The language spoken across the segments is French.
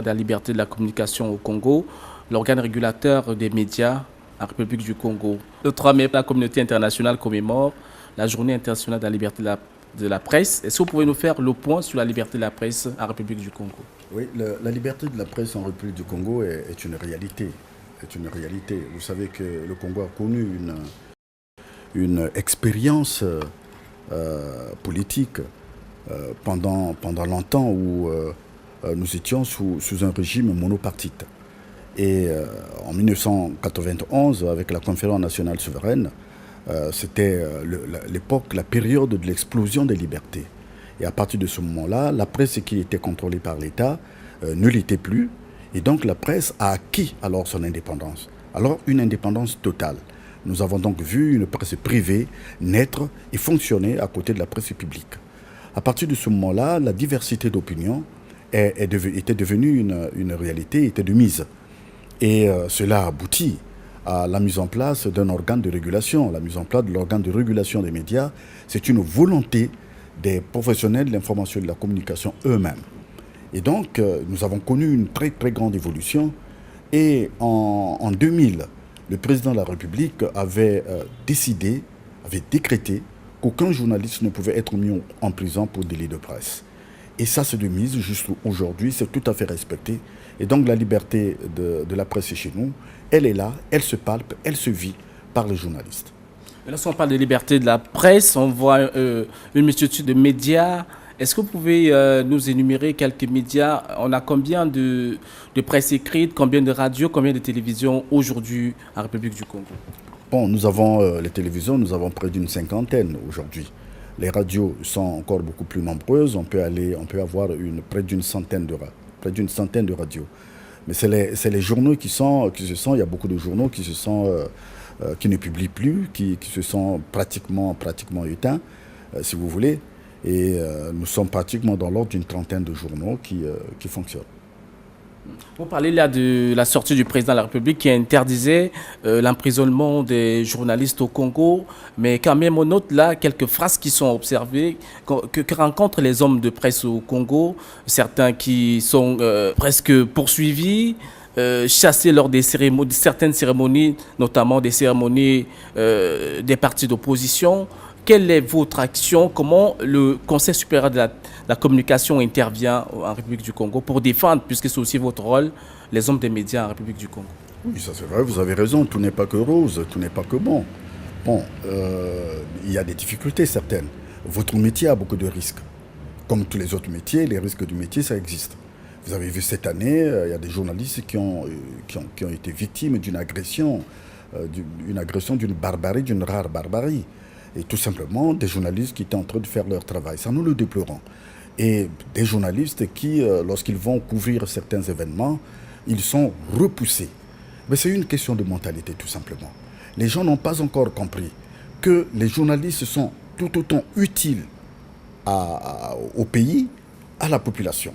de la liberté de la communication au Congo, l'organe régulateur des médias en République du Congo. Le 3 mai, la communauté internationale commémore la journée internationale de la liberté de la presse. Est-ce que vous pouvez nous faire le point sur la liberté de la presse en République du Congo? Oui, la liberté de la presse en République du Congo est une réalité. Est une réalité. Vous savez que le Congo a connu une expérience politique pendant longtemps où nous étions sous un régime monopartite. Et en 1991, avec la Conférence nationale souveraine, c'était l'époque, la période de l'explosion des libertés. Et à partir de ce moment-là, la presse qui était contrôlée par l'État ne l'était plus. Et donc la presse a acquis alors son indépendance. Alors une indépendance totale. Nous avons donc vu une presse privée naître et fonctionner à côté de la presse publique. À partir de ce moment-là, la diversité d'opinions était devenue une réalité, était de mise. Et cela aboutit à la mise en place d'un organe de régulation. La mise en place de l'organe de régulation des médias, c'est une volonté des professionnels de l'information et de la communication eux-mêmes. Et donc, nous avons connu une très très grande évolution. Et en 2000, le président de la République avait décrété qu'aucun journaliste ne pouvait être mis en prison pour délit de presse. Et ça, c'est de mise jusqu'aujourd'hui, c'est tout à fait respecté. Et donc, la liberté de la presse chez nous, elle est là, elle se palpe, elle se vit par les journalistes. Lorsqu'on parle de liberté de la presse, on voit une multitude de médias. Est-ce que vous pouvez nous énumérer quelques médias? On a combien de presse écrite, combien de radios, combien de télévisions aujourd'hui en République du Congo? Bon, nous avons les télévisions, nous avons près d'une cinquantaine aujourd'hui. Les radios sont encore beaucoup plus nombreuses. On peut avoir près d'une centaine de radios. Mais c'est les journaux qui il y a beaucoup de journaux qui ne publient plus, qui se sont pratiquement éteints, si vous voulez. Et nous sommes pratiquement dans l'ordre d'une trentaine de journaux qui fonctionnent. Vous parlez là de la sortie du président de la République qui interdisait l'emprisonnement des journalistes au Congo, mais quand même on note là quelques phrases qui sont observées, que rencontrent les hommes de presse au Congo, certains qui sont presque poursuivis, chassés lors des certaines cérémonies, notamment des cérémonies des partis d'opposition. Quelle est votre action? Comment le Conseil supérieur de la communication intervient en République du Congo pour défendre, puisque c'est aussi votre rôle, les hommes des médias en République du Congo? Oui, ça c'est vrai, vous avez raison, tout n'est pas que rose, tout n'est pas que bon. Bon, il y a des difficultés certaines. Votre métier a beaucoup de risques. Comme tous les autres métiers, les risques du métier, ça existe. Vous avez vu cette année, il y a des journalistes qui ont été victimes d'une agression, d'une barbarie, d'une rare barbarie. Et tout simplement, des journalistes qui étaient en train de faire leur travail. Ça, nous le déplorons. Et des journalistes qui, lorsqu'ils vont couvrir certains événements, ils sont repoussés. Mais c'est une question de mentalité, tout simplement. Les gens n'ont pas encore compris que les journalistes sont tout autant utiles au pays, à la population.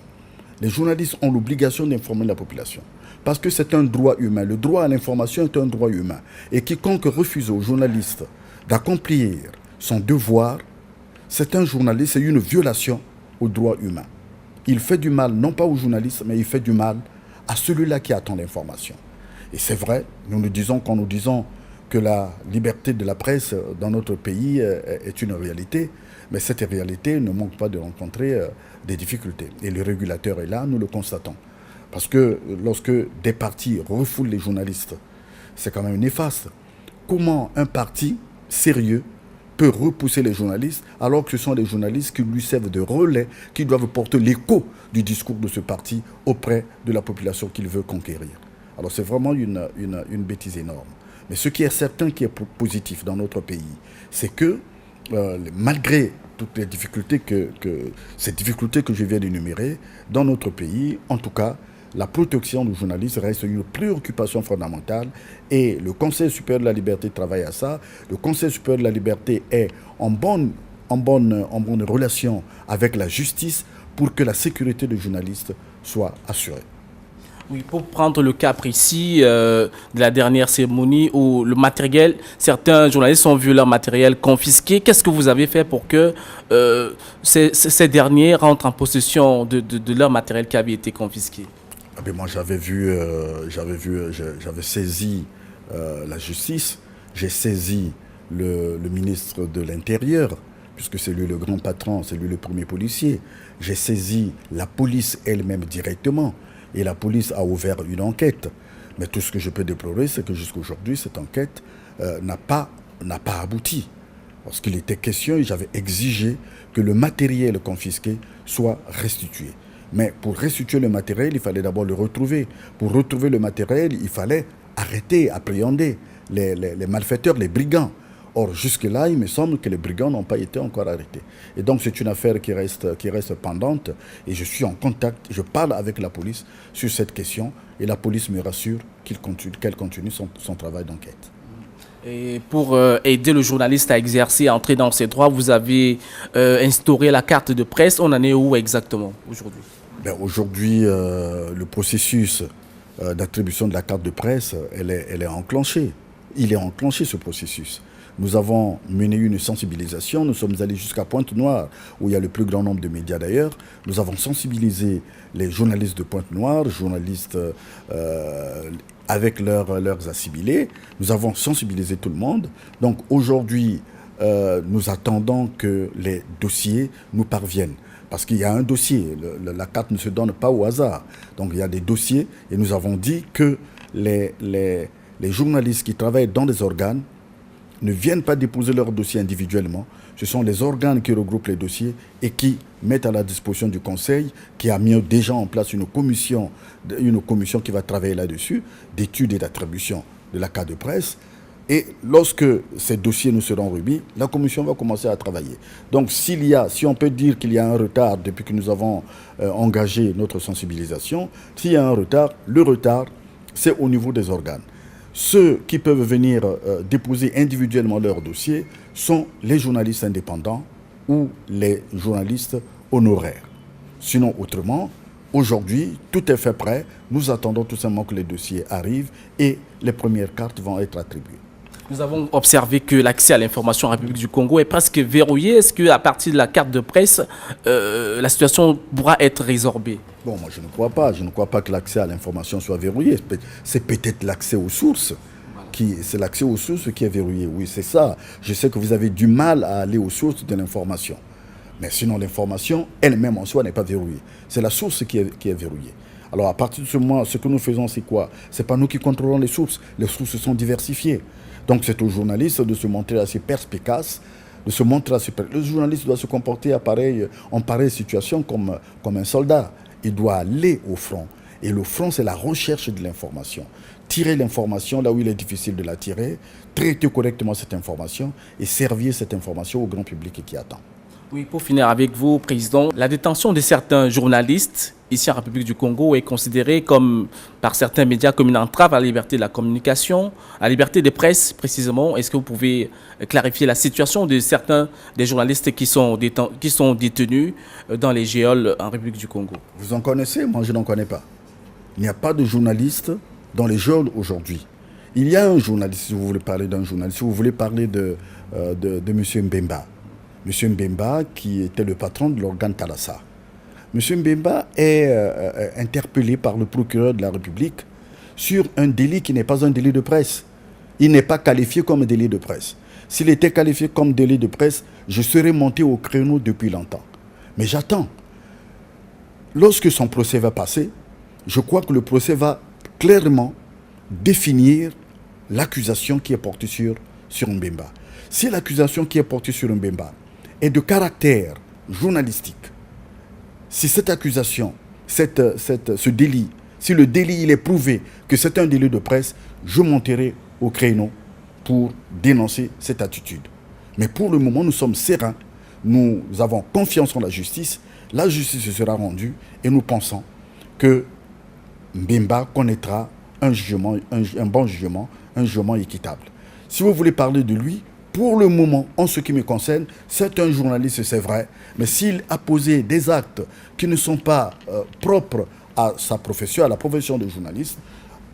Les journalistes ont l'obligation d'informer la population. Parce que c'est un droit humain. Le droit à l'information est un droit humain. Et quiconque refuse aux journalistes d'accomplir son devoir, c'est un journaliste, c'est une violation aux droits humains. Il fait du mal, non pas aux journalistes, mais il fait du mal à celui-là qui attend l'information. Et c'est vrai, quand nous disons que la liberté de la presse dans notre pays est une réalité, mais cette réalité ne manque pas de rencontrer des difficultés. Et le régulateur est là, nous le constatons. Parce que lorsque des partis refoulent les journalistes, c'est quand même néfaste. Comment un parti sérieux peut repousser les journalistes alors que ce sont des journalistes qui lui servent de relais, qui doivent porter l'écho du discours de ce parti auprès de la population qu'il veut conquérir. Alors c'est vraiment une bêtise énorme. Mais ce qui est certain, qui est positif dans notre pays, c'est que malgré toutes les difficultés ces difficultés que je viens d'énumérer, dans notre pays, en tout cas, la protection des journalistes reste une préoccupation fondamentale et le Conseil supérieur de la liberté travaille à ça. Le Conseil supérieur de la liberté est en bonne relation avec la justice pour que la sécurité des journalistes soit assurée. Oui, pour prendre le cas précis de la dernière cérémonie où le matériel, certains journalistes ont vu leur matériel confisqué. Qu'est-ce que vous avez fait pour que ces derniers rentrent en possession de leur matériel qui avait été confisqué? Ah ben moi j'avais saisi la justice, j'ai saisi le ministre de l'Intérieur, puisque c'est lui le grand patron, c'est lui le premier policier. J'ai saisi la police elle-même directement, et la police a ouvert une enquête. Mais tout ce que je peux déplorer, c'est que jusqu'à aujourd'hui, cette enquête n'a pas abouti. Parce qu'il était question, et j'avais exigé que le matériel confisqué soit restitué. Mais pour restituer le matériel, il fallait d'abord le retrouver. Pour retrouver le matériel, il fallait arrêter, appréhender les malfaiteurs, les brigands. Or, jusque-là, il me semble que les brigands n'ont pas été encore arrêtés. Et donc, c'est une affaire qui reste pendante. Et je suis en contact, je parle avec la police sur cette question. Et la police me rassure qu'elle continue son travail d'enquête. Et pour aider le journaliste à exercer, à entrer dans ses droits, vous avez instauré la carte de presse. On en est où exactement aujourd'hui? Aujourd'hui, le processus d'attribution de la carte de presse, elle est enclenchée. Il est enclenché, ce processus. Nous avons mené une sensibilisation. Nous sommes allés jusqu'à Pointe-Noire, où il y a le plus grand nombre de médias d'ailleurs. Nous avons sensibilisé les journalistes de Pointe-Noire, journalistes avec leurs assimilés. Nous avons sensibilisé tout le monde. Donc aujourd'hui, nous attendons que les dossiers nous parviennent. Parce qu'il y a un dossier, la carte ne se donne pas au hasard. Donc il y a des dossiers et nous avons dit que les journalistes qui travaillent dans des organes ne viennent pas déposer leurs dossiers individuellement. Ce sont les organes qui regroupent les dossiers et qui mettent à la disposition du Conseil, qui a mis déjà en place une commission qui va travailler là-dessus, d'études et d'attribution de la carte de presse. Et lorsque ces dossiers nous seront remis, la commission va commencer à travailler. Donc si on peut dire qu'il y a un retard depuis que nous avons engagé notre sensibilisation, s'il y a un retard, le retard, c'est au niveau des organes. Ceux qui peuvent venir déposer individuellement leurs dossiers sont les journalistes indépendants ou les journalistes honoraires. Sinon, autrement, aujourd'hui, tout est fait prêt. Nous attendons tout simplement que les dossiers arrivent et les premières cartes vont être attribuées. Nous avons observé que l'accès à l'information en République du Congo est presque verrouillé. Est-ce qu'à partir de la carte de presse, la situation pourra être résorbée? Bon, moi je ne crois pas. Je ne crois pas que l'accès à l'information soit verrouillé. C'est peut-être l'accès aux sources. C'est l'accès aux sources qui est verrouillé. Oui, c'est ça. Je sais que vous avez du mal à aller aux sources de l'information. Mais sinon, l'information elle-même en soi n'est pas verrouillée. C'est la source qui est verrouillée. Alors à partir de ce moment, ce que nous faisons, c'est quoi? Ce n'est pas nous qui contrôlons les sources. Les sources sont diversifiées. Donc c'est aux journalistes de se montrer assez perspicaces, Le journaliste doit se comporter en pareille situation comme un soldat. Il doit aller au front. Et le front, c'est la recherche de l'information. Tirer l'information là où il est difficile de la tirer, traiter correctement cette information et servir cette information au grand public qui attend. Oui, pour finir avec vous, Président, la détention de certains journalistes ici en République du Congo est considérée par certains médias comme une entrave à la liberté de la communication, à la liberté de presse précisément. Est-ce que vous pouvez clarifier la situation de certains des journalistes qui sont détenus dans les geôles en République du Congo? Vous en connaissez? Moi, je n'en connais pas. Il n'y a pas de journalistes dans les geôles aujourd'hui. Il y a un journaliste, si vous voulez parler d'un journaliste, si vous voulez parler de M. Mbemba. M. Mbemba, qui était le patron de l'organe Talassa. M. Mbemba est interpellé par le procureur de la République sur un délit qui n'est pas un délit de presse. Il n'est pas qualifié comme délit de presse. S'il était qualifié comme délit de presse, je serais monté au créneau depuis longtemps. Mais j'attends. Lorsque son procès va passer, je crois que le procès va clairement définir l'accusation qui est portée sur Mbemba. Si l'accusation qui est portée sur Mbemba est de caractère journalistique, si cette accusation, ce délit, si le délit il est prouvé que c'est un délit de presse, je monterai au créneau pour dénoncer cette attitude. Mais pour le moment, nous sommes sereins, nous avons confiance en la justice se sera rendue et nous pensons que Mbemba connaîtra un bon jugement, un jugement équitable. Si vous voulez parler de lui, pour le moment, en ce qui me concerne, c'est un journaliste, c'est vrai, mais s'il a posé des actes qui ne sont pas propres à sa profession, à la profession de journaliste,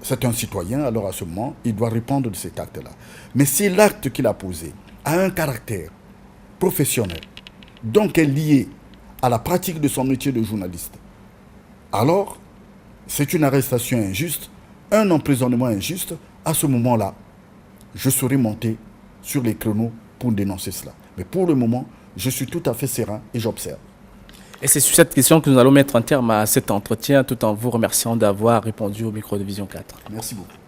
c'est un citoyen, alors à ce moment, il doit répondre de cet acte-là. Mais si l'acte qu'il a posé a un caractère professionnel, donc est lié à la pratique de son métier de journaliste, alors c'est une arrestation injuste, un emprisonnement injuste, à ce moment-là, je serai monté sur les créneaux pour dénoncer cela. Mais pour le moment, je suis tout à fait serein et j'observe. Et c'est sur cette question que nous allons mettre un terme à cet entretien, tout en vous remerciant d'avoir répondu au micro de Vision 4. Merci beaucoup.